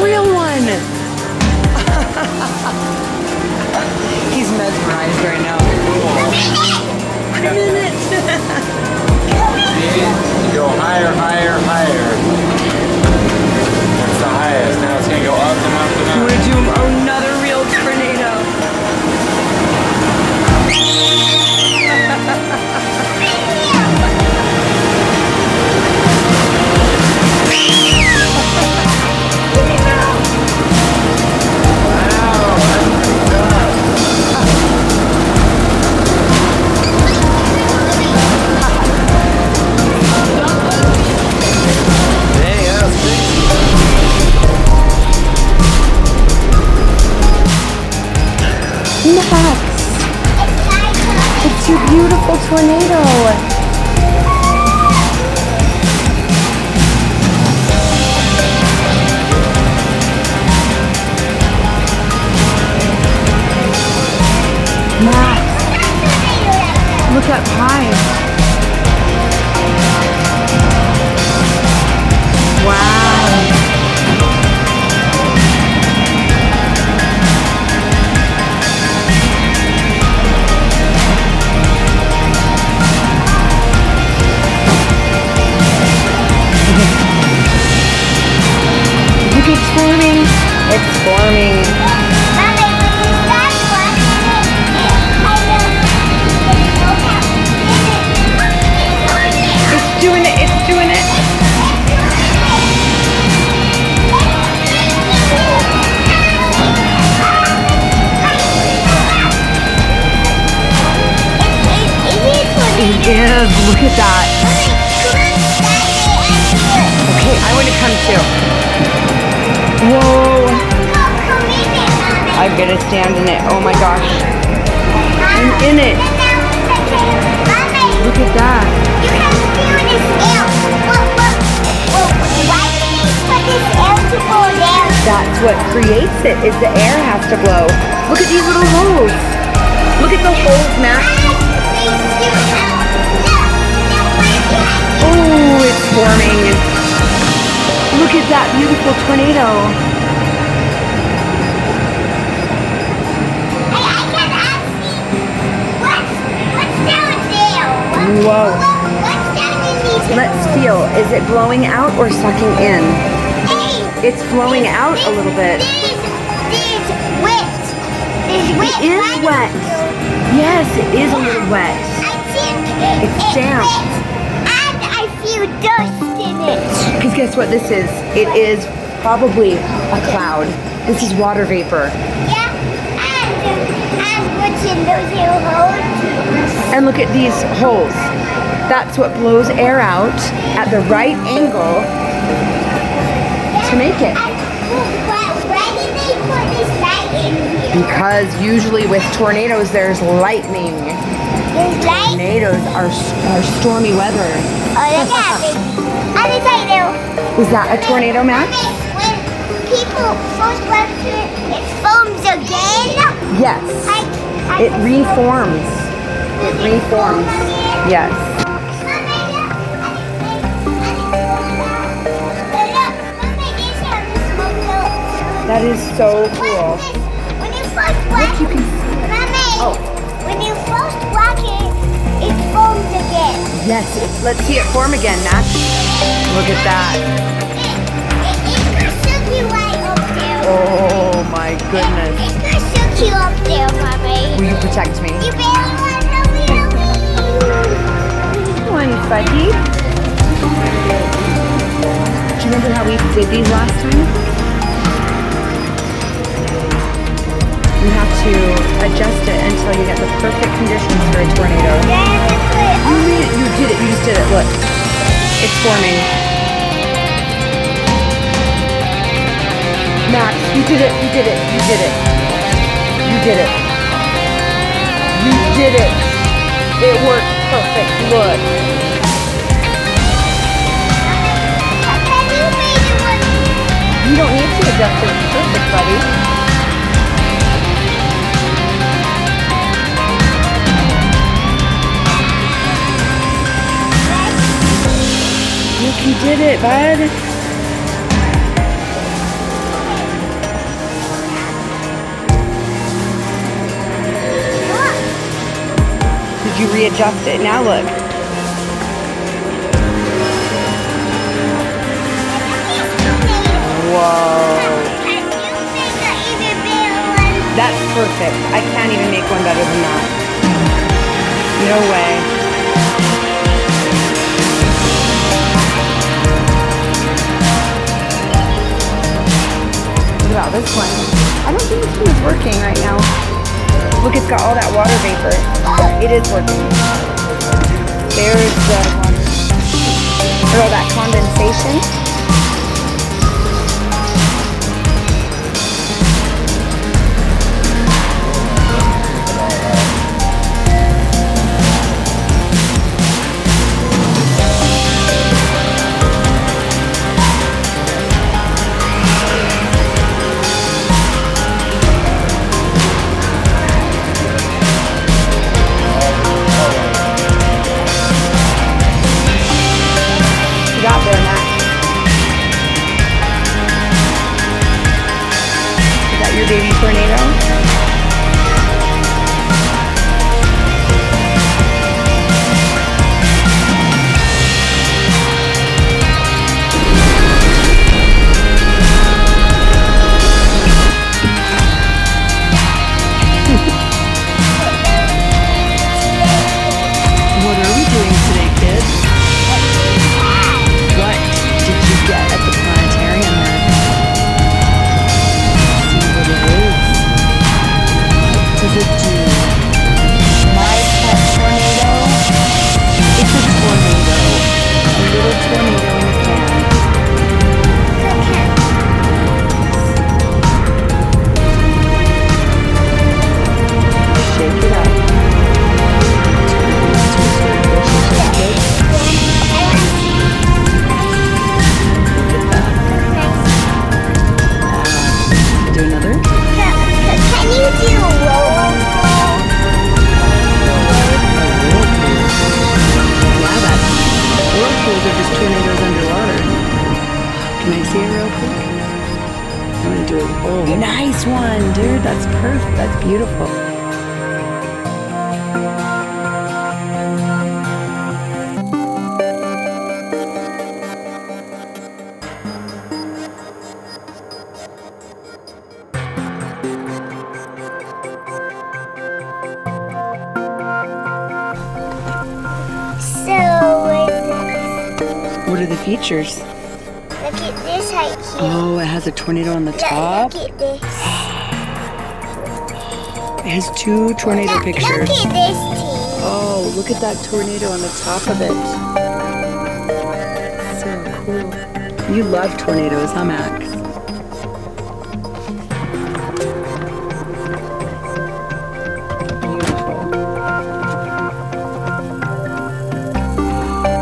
real one. He's mesmerized right now. I'm in it. You go higher, higher, higher. That's the highest. Now it's going to go up and up and up. We're doing another real tornado. Max, it's your beautiful tornado. Max, look up high. Wow. It's forming. It's forming. It's doing it. It's doing it. It is. Look at that. Okay, I want to come too. Whoa! I'm gonna stand in it. Oh my gosh. I'm in it. Look at that. You can feel this air. Why do they put this air to blow down? That's what creates it, is the air has to blow. Look at these little holes. Look at the holes, Matt. Oh, it's forming. Look at that beautiful tornado. I can actually. What's down there? Whoa. What's down in these? Let's feel. Is it blowing out or sucking in? Hey, It's blowing out a little bit. There's wet. There's wet. It is right wet. Yes, it is a little wet. I think It's damp. wet, and I feel dust in it. Because guess what this is? It is probably a cloud. This is water vapor. Yeah, and what's in those little holes? And look at these holes. That's what blows air out at the right angle to make it. Why did they put this light in here? Because usually with tornadoes there's lightning. There's light. Tornadoes are stormy weather. Oh, look at it. And it's like there. Was that a tornado, Max? When people first went to it, it foams again. Yes. It reforms. It reforms. Yes. That is so cool. When you first watch Look, you can Oh. When you first watch it, it foams again. Yes, let's see it form again, Max. Look at that. It could shook you right up there. Oh my goodness. It could shook you up there, Mommy. Will you protect me? You barely want to know me. Come on, you fudgy. Do you remember how we did these last time? You have to adjust it until you get the perfect conditions for a tornado. You did it. You just did it. Look. It's forming. Max, you did it. You did it. You did it. You did it. You did it. It worked perfect. Look. You don't need to adjust it. It's perfect, buddy. Look, you did it, bud. you readjust it? Now look. Whoa. That's perfect. I can't even make one better than that. No way. What about this one? I don't think this one is working right now. Look, it's got all that water vapor. It is working. There's the water. Or all that condensation. Baby tornado. What are we doing today, kids? What did you get at the planetarium then? Does it do? My pet tornado? It's a tornado. A little tornado in a can. Shake it up. Do another? Can you do a roll? Whirlpools are just tornadoes underwater. Can I see it real quick? I'm gonna do it. Oh, nice one, dude. That's perfect. That's beautiful. What are the features? Look at this right here. Oh, it has a tornado on the top. Look at this. It has two tornado pictures. Look at this team. Oh, look at that tornado on the top of it. So cool. You love tornadoes, huh, Max? Beautiful.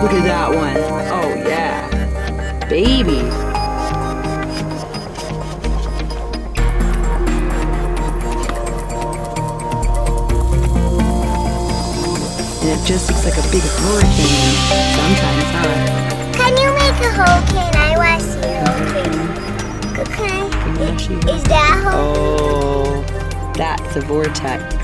Look at that one. Oh, yeah. Baby. And it just looks like a big hurricane sometimes, huh? Can you make a hurricane? I want to see a hurricane. Okay. Is that a hurricane? Oh, that's a vortex.